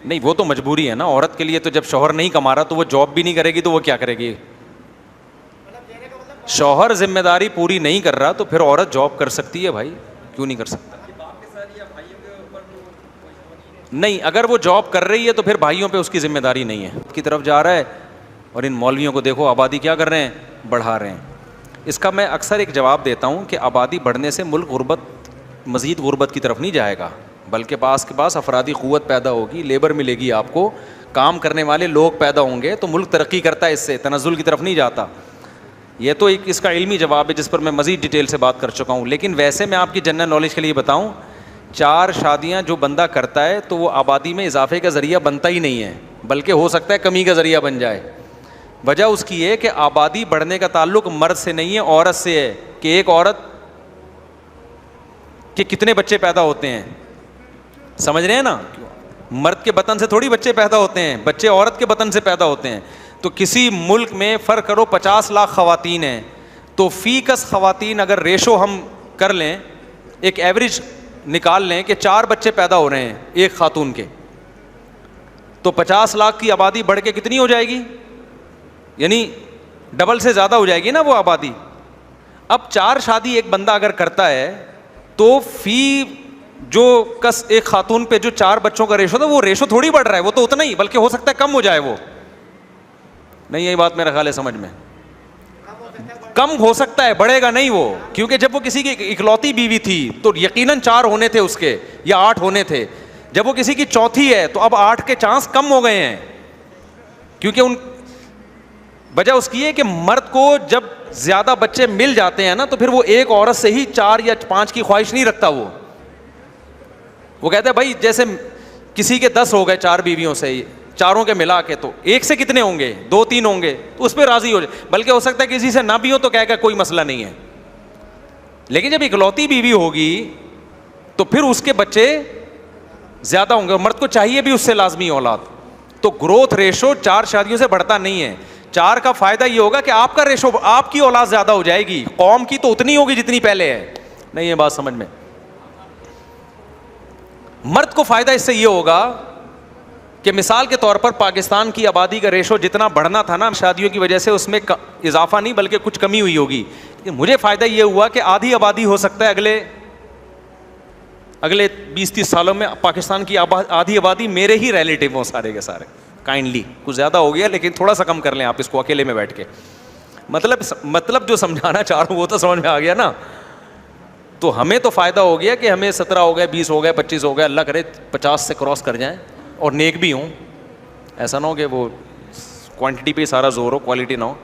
नहीं, वो तो मजबूरी है ना औरत के लिए। तो जब शौहर नहीं कमा रहा तो वो जॉब भी नहीं करेगी तो वो क्या करेगी? शौहर जिम्मेदारी पूरी नहीं कर रहा तो फिर औरत जॉब कर सकती है भाई, क्यों नहीं कर सकती? नहीं, अगर वो जॉब कर रही है तो फिर भाइयों पे उसकी जिम्मेदारी नहीं है, की तरफ जा रहा है। और इन मौलवियों को देखो, आबादी क्या कर रहे हैं? बढ़ा रहे हैं। इसका मैं अक्सर एक जवाब देता हूँ कि आबादी बढ़ने से मुल्क मज़ीद गुर्बत की तरफ नहीं जाएगा, बल्कि पास के पास अफरादी क़ुव्वत पैदा होगी, लेबर मिलेगी आपको, काम करने वाले लोग पैदा होंगे तो मुल्क तरक्की करता है, इससे तनज़्ज़ुल की तरफ नहीं जाता। ये तो एक इसका इल्मी जवाब है जिस पर मैं मज़ीद डिटेल से बात कर चुका हूँ। लेकिन वैसे मैं आपकी जनरल नॉलेज के लिए बताऊँ, 4 शादियाँ जो बंदा करता है तो वो आबादी में इजाफे का ज़रिया बनता ही नहीं है, बल्कि हो सकता है कमी का ज़रिया बन जाए। वजह उसकी है कि आबादी बढ़ने का ताल्लुक मर्द से नहीं है, औरत से है कि एक औरत के कितने बच्चे पैदा होते हैं। समझ रहे हैं ना? मर्द के बतन से थोड़ी बच्चे पैदा होते हैं, बच्चे औरत के बतन से पैदा होते हैं। तो किसी मुल्क में फ़र्क करो 50 लाख ख़वातीन हैं, तो फ़ीकस ख़वातीन अगर रेशो हम कर लें, एक एवरेज निकाल लें कि 4 बच्चे पैदा हो रहे हैं एक खातून के, तो 50 लाख की आबादी बढ़ के कितनी हो जाएगी? यानी डबल से ज़्यादा हो जाएगी ना वो आबादी। अब 4 शादी एक बंदा अगर करता है तो फ़ी जो कस एक खातून पे जो 4 बच्चों का रेशो था, वो रेशो थोड़ी बढ़ रहा है, वो तो उतना ही, बल्कि हो सकता है कम हो जाए। वो नहीं, यही बात मेरा ख्याल है समझ में, कम हो सकता है, बढ़ेगा नहीं वो। क्योंकि जब वो किसी की इकलौती बीवी थी तो यकीनन 4 होने थे उसके, या 8 होने थे। जब वो किसी की चौथी है तो अब 8 के चांस कम हो गए हैं, क्योंकि उन वजह उसकी है कि मर्द को जब ज्यादा बच्चे मिल जाते हैं ना तो फिर वो एक औरत से ही 4 या 5 की ख्वाहिश नहीं रखता। वो कहता है भाई जैसे किसी के 10 हो गए 4 बीवियों से, चारों के मिला के, तो एक से कितने होंगे? 2-3 होंगे, तो उस पर राजी हो जाए। बल्कि हो सकता है किसी से ना भी हो तो कहेगा कोई मसला नहीं है। लेकिन जब इकलौती बीवी होगी तो फिर उसके बच्चे ज्यादा होंगे, और मर्द को चाहिए भी उससे लाजमी औलाद। तो ग्रोथ रेशो 4 शादियों से बढ़ता नहीं है। 4 का फायदा ये होगा कि आपका रेशो, आपकी औलाद ज्यादा हो जाएगी, कौम की तो उतनी होगी जितनी पहले है। नहीं, ये बात समझ में? मर्द को फायदा इससे ये होगा कि मिसाल के तौर पर पाकिस्तान की आबादी का रेशो जितना बढ़ना था ना शादियों की वजह से, उसमें इजाफा नहीं बल्कि कुछ कमी हुई होगी। लेकिन मुझे फायदा ये हुआ कि आधी आबादी हो सकता है अगले 20-30 सालों में पाकिस्तान की आधी आबादी मेरे ही रिलेटिव हों, सारे के सारे। काइंडली कुछ ज़्यादा हो गया, लेकिन थोड़ा सा कम कर लें आप इसको अकेले में बैठ के। मतलब जो समझाना चाह रहा हूँ वो तो समझ में आ गया ना। तो हमें तो फ़ायदा हो गया कि हमें 17 हो गए, 20 हो गए, 25 हो गए, अल्लाह करे 50 से क्रॉस कर जाएं और नेक भी हों। ऐसा ना हो कि वो क्वांटिटी पे सारा जोर हो, क्वालिटी ना हो।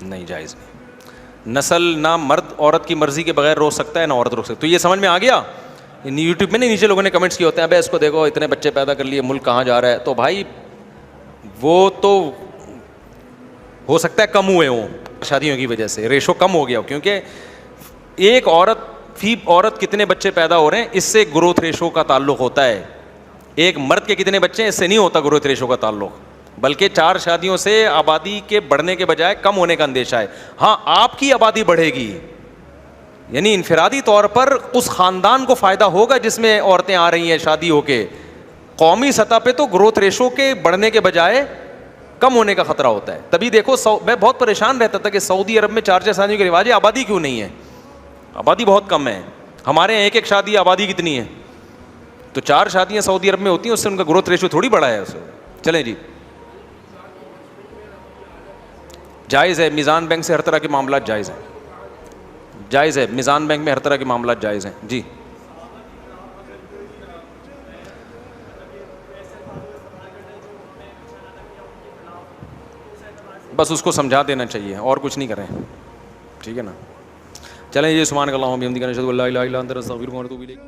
नहीं, जायज़ नहीं। नस्ल ना मर्द औरत की मर्ज़ी के बगैर रोक सकता है ना औरत रोक सकती। तो ये समझ में आ गया? यूट्यूब में नहीं नीचे लोगों ने कमेंट्स किए होते हैं, अबे इसको देखो इतने बच्चे पैदा कर लिए, मुल्क कहाँ जा रहा है। तो भाई वो तो हो सकता है कम हुए हों शादियों की वजह से, रेशो कम हो गया हो, क्योंकि एक औरत कितने बच्चे पैदा हो रहे हैं इससे ग्रोथ रेशो का ताल्लुक होता है। एक मर्द के कितने बच्चे हैं इससे नहीं होता ग्रोथ रेशो का ताल्लुक, बल्कि 4 शादियों से आबादी के बढ़ने के बजाय कम होने का अंदेशा है। हाँ, आपकी आबादी बढ़ेगी, यानी इनफरादी तौर पर उस ख़ानदान को फ़ायदा होगा जिसमें औरतें आ रही हैं शादी होके। कौमी सतह पे तो ग्रोथ रेशो के बढ़ने के बजाय कम होने का ख़तरा होता है। तभी देखो मैं बहुत परेशान रहता था कि सऊदी अरब में 4 शादियों के रिवाज है, आबादी क्यों नहीं है? आबादी बहुत कम है। हमारे यहाँ एक शादी, आबादी कितनी है? तो 4 शादियाँ सऊदी अरब में होती हैं, उससे उनका ग्रोथ रेशो थोड़ी बढ़ा है उससे। चलें जी, जायज़ है। मीज़ान बैंक से हर तरह के मामला जायज़ हैं, जायज़ है। मीज़ान बैंक में हर तरह के मामला जायज़ हैं जी। बस उसको समझा देना चाहिए और कुछ नहीं करें, ठीक है ना? चलें जी, सुभान अल्लाह व बिहम्दिही, अशहदु अल्ला इलाहा इल्ला अंता, अस्तगफिरुका व अतूबु इलैक।